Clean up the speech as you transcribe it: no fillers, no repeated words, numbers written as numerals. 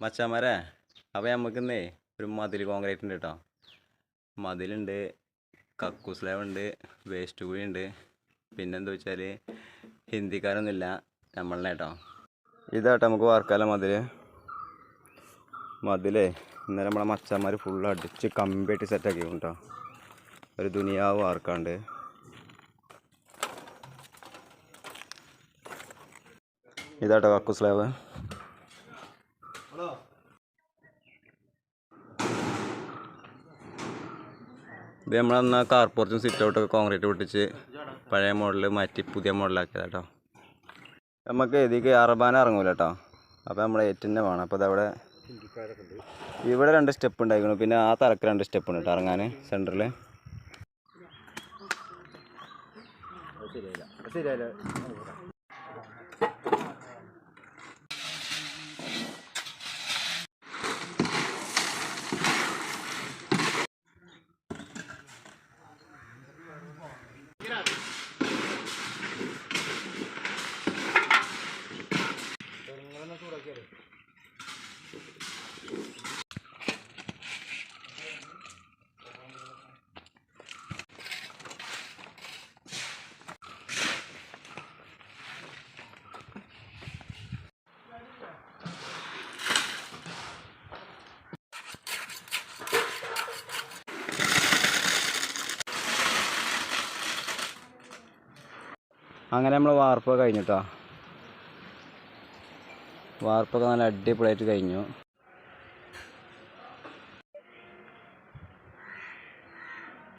മച്ചാമാരെ അപ്പോൾ നമുക്കിന്നേ ഒരു മതിൽ കോൺക്രീറ്റ് ഉണ്ട് കേട്ടോ. മതിലുണ്ട്, കക്കൂസ് സ്ലാബ് ഉണ്ട്, വേസ്റ്റ് കുഴി ഉണ്ട്. പിന്നെന്താ വെച്ചാൽ ഹിന്ദിക്കാരൊന്നുമില്ല, നമ്മളെ കേട്ടോ. ഇതാട്ടോ നമുക്ക് വാർക്കാല മതിലേ ഇന്നലെ നമ്മളെ മച്ചാന്മാർ ഫുള്ള് അടിച്ച് കമ്പിയായിട്ട് സെറ്റാക്കി കേട്ടോ. ഒരു ദുനിയാവ് വാർക്കാണ്ട്. ഇതാട്ടോ കക്കൂസ് സ്ലാബ്. ഇത് നമ്മളന്ന് കാർപോർച്ചും സിറ്റ് ഔട്ടൊക്കെ കോൺക്രീറ്റ് പൊട്ടിച്ച് പഴയ മോഡൽ മാറ്റി പുതിയ മോഡലാക്കിയതാണ് കേട്ടോ. നമുക്ക് ഇതിക്ക് അറബാന ഇറങ്ങൂല കേട്ടോ. അപ്പോൾ നമ്മൾ ഏറ്റന്നെ വേണം. അപ്പോൾ അതവിടെ ഇവിടെ 2 സ്റ്റെപ്പ് ഉണ്ടായിരിക്കണം. പിന്നെ ആ തലക്ക് 2 സ്റ്റെപ്പ് ഉണ്ട് കേട്ടോ ഇറങ്ങാൻ സെൻറ്ററിൽ. അങ്ങനെ നമ്മൾ വാർപ്പൊക്കെ കഴിഞ്ഞിട്ടോ. വാർപ്പൊക്കെ നല്ല അടിപൊളിയായിട്ട് കഴിഞ്ഞു.